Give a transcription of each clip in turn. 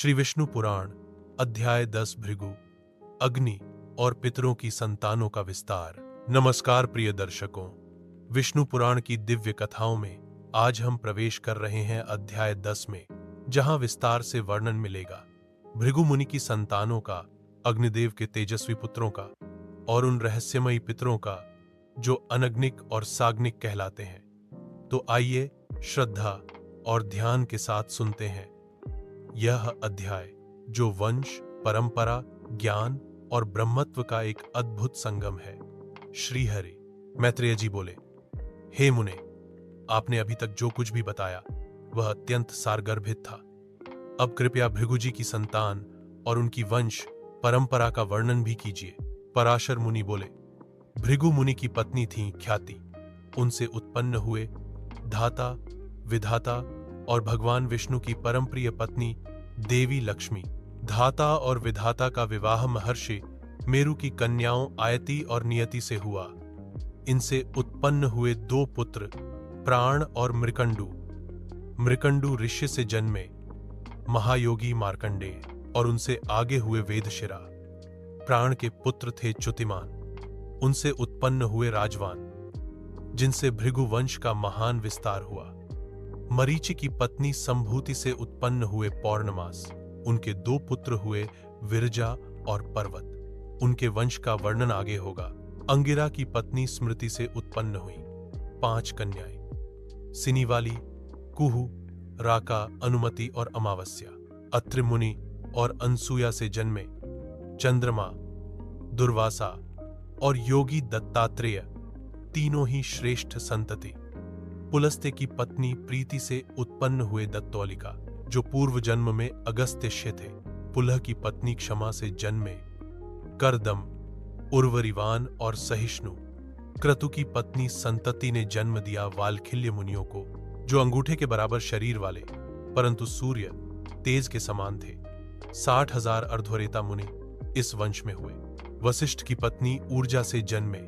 श्री विष्णु पुराण अध्याय 10 भृगु अग्नि और पितरों की संतानों का विस्तार। नमस्कार प्रिय दर्शकों, विष्णु पुराण की दिव्य कथाओं में आज हम प्रवेश कर रहे हैं अध्याय 10 में, जहां विस्तार से वर्णन मिलेगा भृगु मुनि की संतानों का, अग्निदेव के तेजस्वी पुत्रों का और उन रहस्यमयी पितरों का जो अनग्निक और साग्निक कहलाते हैं। तो आइए श्रद्धा और ध्यान के साथ सुनते हैं यह अध्याय, जो वंश, परंपरा, ज्ञान और ब्रह्मत्व का एक अद्भुत संगम है। श्री हरि। मैत्रेय जी बोले, हे मुने, आपने अभी तक जो कुछ भी बताया वह अत्यंत सारगर्भित था। अब कृपया भृगु जी की संतान और उनकी वंश परंपरा का वर्णन भी कीजिए। पराशर मुनि बोले, भृगु मुनि की पत्नी थी ख्याति। उनसे उत्पन्न हुए धाता, विधाता और भगवान विष्णु की परमप्रिय पत्नी देवी लक्ष्मी। धाता और विधाता का विवाह महर्षि मेरु की कन्याओं आयति और नियति से हुआ। इनसे उत्पन्न हुए दो पुत्र प्राण और मृकंडु। मृकंडु ऋषि से जन्मे महायोगी मार्कंडेय और उनसे आगे हुए वेदशिरा। प्राण के पुत्र थे च्युतिमान। उनसे उत्पन्न हुए राजवान, जिनसे भृगु वंश का महान विस्तार हुआ। मरीचि की पत्नी संभूति से उत्पन्न हुए पौर्णमास। उनके दो पुत्र हुए विरजा और पर्वत। उनके वंश का वर्णन आगे होगा। अंगिरा की पत्नी स्मृति से उत्पन्न हुई 5 कन्याएं, सिनीवाली, कुहू, राका, अनुमति और अमावस्या। अत्रि मुनि और अनसुया से जन्मे चंद्रमा, दुर्वासा और योगी दत्तात्रेय, तीनों ही श्रेष्ठ संतति। पुलस्त्य की पत्नी प्रीति से उत्पन्न हुए दत्तौलिका, जो पूर्व जन्म में अगस्त्य थे। पुलह की पत्नी क्षमा से जन्मे करदम, उर्वरिवान और सहिष्णु। क्रतु की पत्नी संतति ने जन्म दिया वाल्खिल्य मुनियों को, जो अंगूठे के बराबर शरीर वाले परंतु सूर्य तेज के समान थे। 60,000 अर्धोरेता मुनि इस वंश में हुए। वशिष्ठ की पत्नी ऊर्जा से जन्मे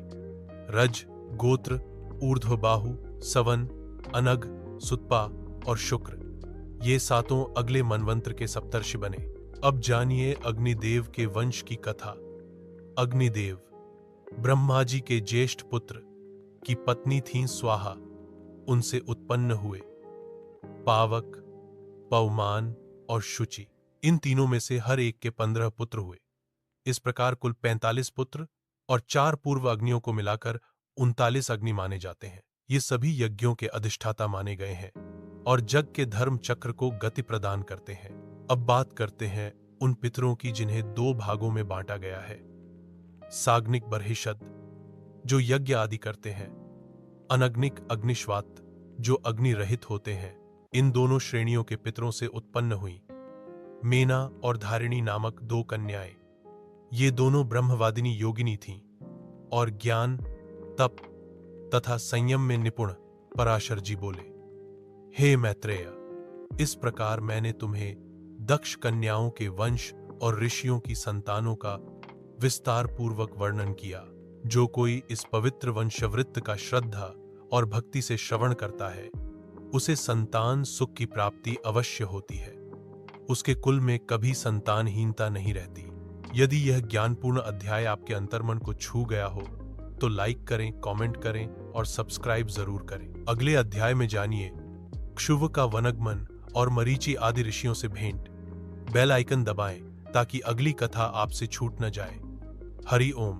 रज, गोत्र, ऊर्ध्वबाहु, सवन, अनग, सुत्पा और शुक्र। ये सातों अगले मनवंत्र के सप्तर्षि बने। अब जानिए अग्निदेव के वंश की कथा। अग्निदेव ब्रह्मा जी के ज्येष्ठ पुत्र की पत्नी थीं स्वाहा। उनसे उत्पन्न हुए पावक, पवमान और शुचि। इन तीनों में से हर एक के 15 पुत्र हुए। इस प्रकार कुल 45 पुत्र और 4 पूर्व अग्नियों को मिलाकर 39 अग्नि माने जाते हैं। ये सभी यज्ञों के अधिष्ठाता माने गए हैं और जग के धर्म चक्र को गति प्रदान करते हैं। अब बात करते हैं उन पितरों की जिन्हें 2 भागों में बांटा गया है। साग्निक बर्हिषद, जो यज्ञ आदि करते हैं। अनग्निक अग्निश्वात, जो अग्नि रहित होते हैं। इन दोनों श्रेणियों के पितरों से उत्पन्न हुई मेना और धारिणी नामक 2 कन्याएं। ये दोनों ब्रह्मवादिनी योगिनी थीं और ज्ञान, तप तथा संयम में निपुण। पराशर जी बोले, हे मैत्रेय, इस प्रकार मैंने तुम्हें दक्ष कन्याओं के वंश और ऋषियों की संतानों का विस्तार पूर्वक वर्णन किया। जो कोई इस पवित्र वंशवृत्त का श्रद्धा और भक्ति से श्रवण करता है, उसे संतान सुख की प्राप्ति अवश्य होती है। उसके कुल में कभी संतानहीनता नहीं रहती। यदि यह ज्ञानपूर्ण अध्याय आपके अंतर्मन को छू गया हो तो लाइक करें, कमेंट करें और सब्सक्राइब जरूर करें। अगले अध्याय में जानिए क्षुव का वनगमन और मरीचि आदि ऋषियों से भेंट। बेल आइकन दबाएं ताकि अगली कथा आपसे छूट न जाए। हरि ओम।